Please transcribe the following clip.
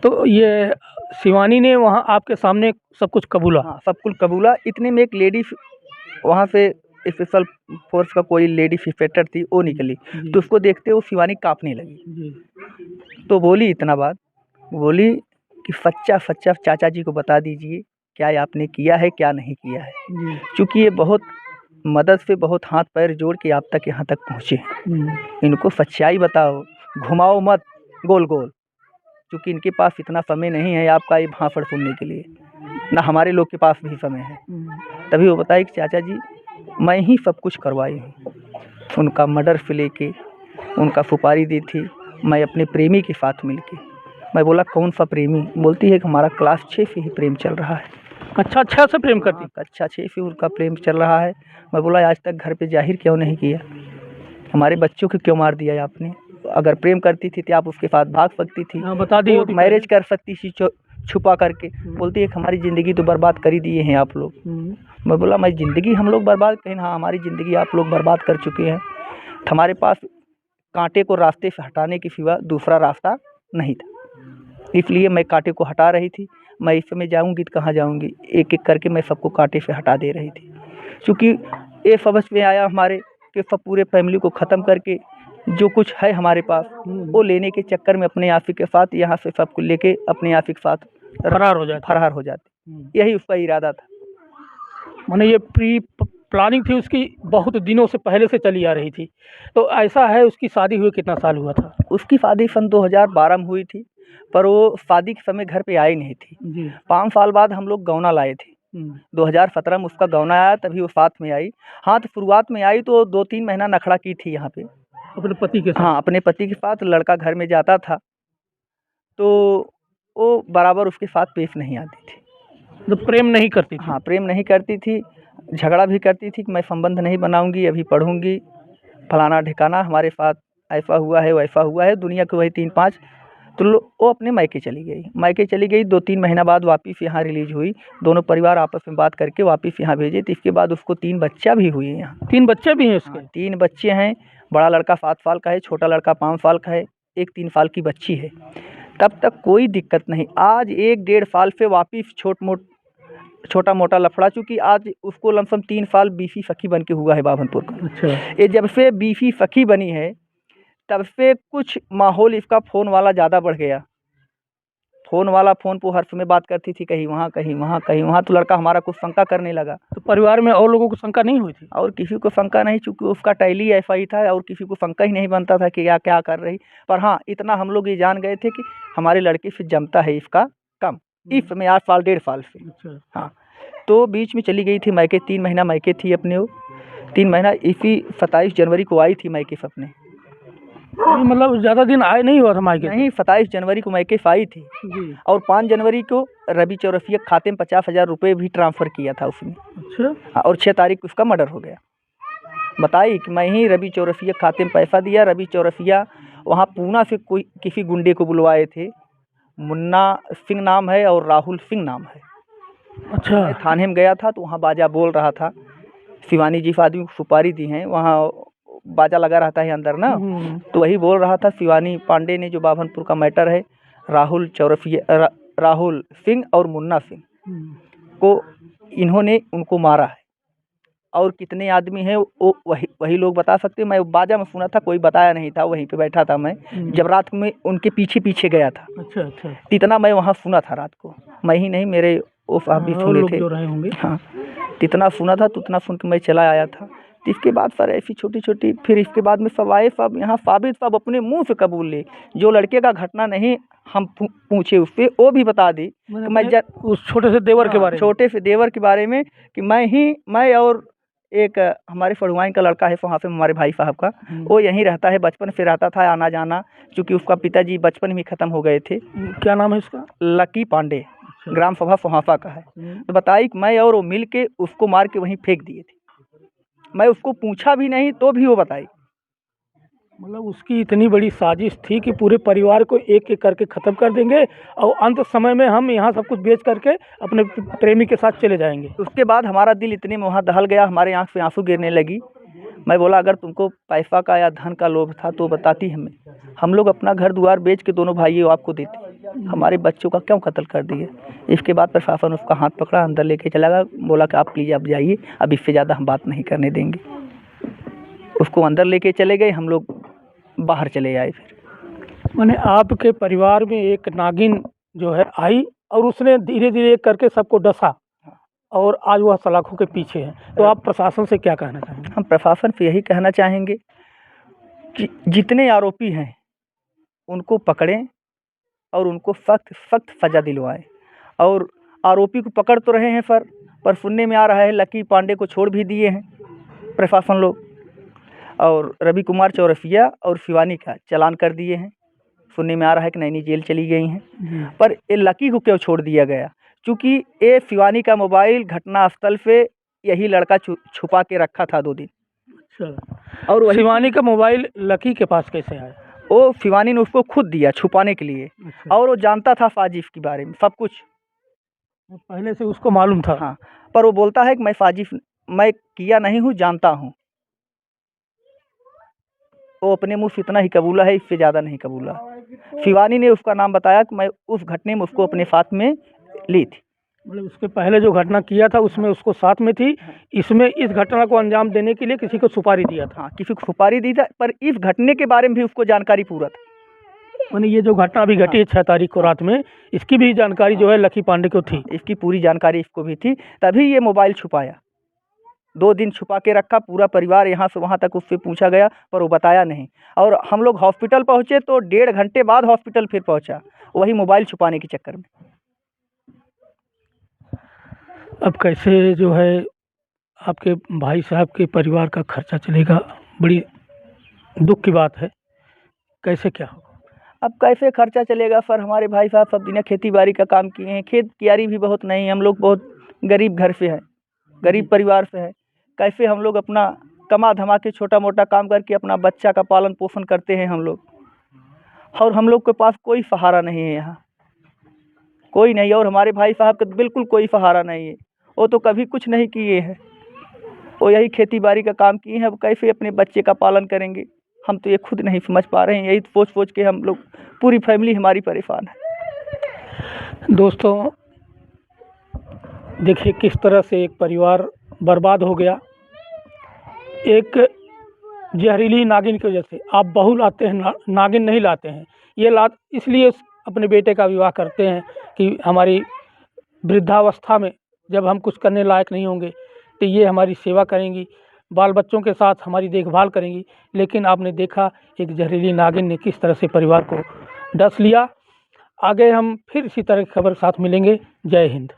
तो ये शिवानी ने वहाँ आपके सामने सब कुछ कबूला? हाँ, सब कुछ कबूला। इतने में एक लेडी वहाँ से स्पेशल फोर्स का कोई लेडी इंस्पेक्टर थी, वो निकली। जी। तो उसको देखते वो शिवानी काँपने लगी। जी। तो बोली इतना बात, बोली कि सच्चा चाचा जी को बता दीजिए क्या ये आपने किया है, क्या नहीं किया है। जी। चूँकि ये बहुत मदद से बहुत हाथ पैर जोड़ के आप तक यहाँ तक पहुँचे। इनको सच्चाई बताओ, घुमाओ मत गोल-गोल। चूँकि इनके पास इतना समय नहीं है आपका ये भाषण सुनने के लिए, ना हमारे लोग के पास भी समय है। तभी वो बताई कि चाचा जी मैं ही सब कुछ करवाई हूँ। उनका मर्डर से लेके उनका सुपारी दी थी, मैं अपने प्रेमी के साथ मिलके। मैं बोला कौन सा प्रेमी? बोलती है कि हमारा क्लास 6 से ही प्रेम चल रहा है। कक्षा 6 से प्रेम करती? कक्षा 6 से उनका प्रेम चल रहा है। मैं बोला आज तक घर पे ज़ाहिर क्यों नहीं किया? हमारे बच्चों को क्यों मार दिया आपने? अगर प्रेम करती थी तो आप उसके साथ भाग सकती थी। हाँ, बता दी होती मैरिज कर सकती थी छुपा करके। बोलती है कि हमारी ज़िंदगी तो बर्बाद कर ही दिए हैं आप लोग। मैं बोला मैं ज़िंदगी हम लोग बर्बाद करें? हाँ, हमारी ज़िंदगी आप लोग बर्बाद कर चुके हैं। हमारे पास कांटे को रास्ते से हटाने के सिवा दूसरा रास्ता नहीं था, इसलिए मैं कांटे को हटा रही थी। मैं इस समय जाऊँगी तो कहाँ जाऊँगी? एक-एक करके मैं सबको कांटे से हटा दे रही थी। चूँकि ये समझ में आया हमारे कि सब पूरे फैमिली को ख़त्म करके जो कुछ है हमारे पास वो लेने के चक्कर में अपने आप ही के साथ यहाँ से सब कुछ लेके अपने आप ही के साथ फरार हो जाते। यही उसका इरादा था। माने ये प्री प्लानिंग थी उसकी, बहुत दिनों से पहले से चली आ रही थी। तो ऐसा है, उसकी शादी हुए कितना साल हुआ था? उसकी शादी सन 2012 में हुई थी, पर वो शादी के समय घर पे आई नहीं थी। जी। 5 साल बाद हम लोग गौना लाए थे। 2017 में उसका गौना आया, तभी वो साथ में आई। हाँ, तो शुरुआत में आई तो 2-3 महीना नखड़ा की थी यहाँ पे अपने पति के साथ? हाँ, अपने पति के साथ। लड़का घर में जाता था तो वो बराबर उसके साथ पेश नहीं आती थी। तो प्रेम नहीं करती थी? हाँ, प्रेम नहीं करती थी, झगड़ा भी करती थी कि मैं संबंध नहीं बनाऊँगी, अभी पढ़ूँगी, फलाना ढिकाना हमारे साथ ऐसा हुआ है, वैसा हुआ है, दुनिया के वही 3-5। तो वो अपने मायके चली गई। मायके चली गई, 2-3 महीना बाद वापिस यहाँ रिलीज़ हुई। दोनों परिवार आपस में बात करके वापिस यहाँ भेजे। तो इसके बाद उसको 3 बच्चा भी हुए यहाँ। 3 बच्चे भी हैं उसके? 3 बच्चे हैं। बड़ा लड़का 7 साल का है, छोटा लड़का 5 साल का है, एक 3 साल की बच्ची है। तब तक कोई दिक्कत नहीं। आज 1-1.5 साल से वापिस छोटा-मोटा लफड़ा, चूँकि आज उसको लमसम 3 साल बीवी सखी बन के हुआ है बाभनपुर का। अच्छा। ये जब से बीवी सखी बनी है तब से कुछ माहौल इसका फ़ोन वाला ज़्यादा बढ़ गया। फ़ोन वाला फ़ोन पे हर समय बात करती थी, कहीं वहाँ, कहीं वहाँ, कहीं वहाँ। तो लड़का हमारा कुछ शंका करने लगा। तो परिवार में और लोगों को शंका नहीं हुई थी? और किसी को शंका नहीं, चूँकि उसका टैली ऐसा ही था और किसी को शंका ही नहीं बनता था कि क्या कर रही। पर हाँ, इतना हम लोग ये जान गए थे कि हमारे लड़के से जमता है इसका कम। इस समय 8 साल 1.5 साल से। अच्छा। हाँ, तो बीच में चली गई थी मायके, 3 महीना मायके थी अपने वो। 3 महीना इसी 27 जनवरी को आई थी मायके से अपने। मतलब ज़्यादा दिन आए नहीं हुआ था मायके? नहीं, 27 जनवरी को मायके से आई थी। जी। और 5 जनवरी को रवि चौरसिया के खाते में 50,000 रुपये भी ट्रांसफ़र किया था उसने। अच्छा। हाँ, और 6 तारीख को उसका मर्डर हो गया। बताई कि मैं ही रवि चौरसिया के खाते में पैसा दिया। रवि चौरसिया वहाँ पूना से कोई किसी गुंडे को बुलवाए थे, मुन्ना सिंह नाम है और राहुल सिंह नाम है। अच्छा। मैं थाने में गया था तो वहाँ बाजा बोल रहा था। शिवानी जिस आदमी को सुपारी दी हैं वहाँ बाजा लगा रहता है अंदर ना, तो वही बोल रहा था शिवानी पांडे ने जो बाभनपुर का मैटर है, राहुल सिंह और मुन्ना सिंह को इन्होंने उनको मारा है। और कितने आदमी हैं वो वही लोग बता सकते हैं। मैं बाजा में सुना था, कोई बताया नहीं था, वहीं पे बैठा था मैं जब रात में उनके पीछे गया था। अच्छा अच्छा। इतना मैं वहाँ सुना था रात को, मैं ही नहीं मेरे वो साहब भी सुने थे। जो रहे होंगे। हाँ, इतना सुना था तो उतना सुन के मैं चला आया था। तो इसके बाद सर ऐसी छोटी-छोटी, फिर इसके बाद में सब आए, सब यहाँ साबित सब अपने मुँह से कबूल ले। जो लड़के का घटना नहीं हम पूछे उससे, वो भी बता दी कि मैं उस छोटे से देवर के बारे में? छोटे से देवर के बारे में कि मैं और एक हमारे फड़ुआइन का लड़का है वहाँ पे हमारे भाई साहब का, वो यहीं रहता है, बचपन से रहता था आना जाना, क्योंकि उसका पिताजी बचपन में ख़त्म हो गए थे। क्या नाम है उसका? लकी पांडे, ग्राम सभा फोहाफा का है। तो बताई कि मैं और वो मिल के उसको मार के वहीं फेंक दिए थे। मैं उसको पूछा भी नहीं तो भी वो बताई। मतलब उसकी इतनी बड़ी साजिश थी कि पूरे परिवार को एक-एक करके ख़त्म कर देंगे और अंत समय में हम यहाँ सब कुछ बेच करके अपने प्रेमी के साथ चले जाएंगे। उसके बाद हमारा दिल इतने में वहाँ दहल गया, हमारे आँख से आंसू गिरने लगी। मैं बोला अगर तुमको पैसा का या धन का लोभ था तो बताती हमें, हम लोग अपना घर द्वार बेच के दोनों भाई आपको देते। हमारे बच्चों का क्यों कत्ल कर दिए। इसके बाद प्रशासन उसका हाथ पकड़ा, अंदर लेके चला गया, बोला कि आप प्लीज़ आप जाइए, अब इससे ज़्यादा हम बात नहीं करने देंगे। उसको अंदर लेके चले गए, हम लोग बाहर चले आए। फिर माने आपके परिवार में एक नागिन जो है आई और उसने धीरे धीरे करके सबको डसा और आज वह सलाखों के पीछे है। तो आप प्रशासन से क्या कहना चाहेंगे? हम प्रशासन से यही कहना चाहेंगे कि जितने आरोपी हैं उनको पकड़ें और उनको सख्त सख्त सज़ा दिलवाएं। और आरोपी को पकड़ तो रहे हैं पर सुनने में आ रहा है लकी पांडे को छोड़ भी दिए हैं प्रशासन लोग, और रवि कुमार चौरसिया और शिवानी का चालान कर दिए हैं। सुनने में आ रहा है कि नैनी जेल चली गई हैं। पर ये लकी को क्यों छोड़ दिया गया? क्योंकि ये शिवानी का मोबाइल घटनास्थल पे यही लड़का छुपा के रखा था 2 दिन। अच्छा, और शिवानी का मोबाइल लकी के पास कैसे आया? वो शिवानी ने उसको खुद दिया छुपाने के लिए। अच्छा। और वो जानता था साजिश के बारे में सब कुछ, पहले से उसको मालूम था। हाँ, पर वो बोलता है कि मैं साजिश मैं किया नहीं हूँ, जानता हूँ। वो अपने मुँह से इतना ही कबूला है, इससे ज़्यादा नहीं कबूला। शिवानी ने उसका नाम बताया कि मैं उस घटने में उसको अपने साथ में ली थी। मतलब उसके पहले जो घटना किया था उसमें उसको साथ में थी, इसमें इस घटना को अंजाम देने के लिए किसी को सुपारी दिया था। हाँ, किसी को सुपारी दी था, पर इस घटने के बारे में भी उसको जानकारी पूरा था। माने ये जो घटना अभी घटी है 6 तारीख को रात में, इसकी भी जानकारी जो है लकी पांडे को थी। इसकी पूरी जानकारी इसको भी थी, तभी ये मोबाइल छुपाया। 2 दिन छुपा के रखा, पूरा परिवार यहाँ से वहाँ तक उससे पूछा गया पर वो बताया नहीं। और हम लोग हॉस्पिटल पहुँचे तो 1.5 घंटे बाद हॉस्पिटल फिर पहुँचा, वही मोबाइल छुपाने के चक्कर में। अब कैसे जो है आपके भाई साहब के परिवार का खर्चा चलेगा? बड़ी दुख की बात है, कैसे क्या होगा? अब कैसे खर्चा चलेगा सर? हमारे भाई साहब सब दिन खेती बाड़ी का काम किए हैं, खेत कियारी भी बहुत नहीं, हम लोग बहुत गरीब घर से हैं, गरीब परिवार से है। कैसे हम लोग अपना कमा धमा के छोटा मोटा काम करके अपना बच्चा का पालन पोषण करते हैं हम लोग। और हम लोग के पास कोई सहारा नहीं है, यहाँ कोई नहीं। और हमारे भाई साहब का बिल्कुल कोई सहारा नहीं है, वो तो कभी कुछ नहीं किए हैं, वो यही खेती बाड़ी का काम किए हैं। अब कैसे अपने बच्चे का पालन करेंगे, हम तो ये खुद नहीं समझ पा रहे हैं। यही सोच सोच के हम लोग, पूरी फैमिली हमारी परेशान है। दोस्तों देखिए किस तरह से एक परिवार बर्बाद हो गया एक जहरीली नागिन की वजह से। आप बहू लाते हैं, नागिन नहीं लाते हैं। ये इसलिए अपने बेटे का विवाह करते हैं कि हमारी वृद्धावस्था में जब हम कुछ करने लायक नहीं होंगे तो ये हमारी सेवा करेंगी, बाल बच्चों के साथ हमारी देखभाल करेंगी। लेकिन आपने देखा एक जहरीली नागिन ने किस तरह से परिवार को डस लिया। आगे हम फिर इसी तरह की खबर साथ मिलेंगे। जय हिंद।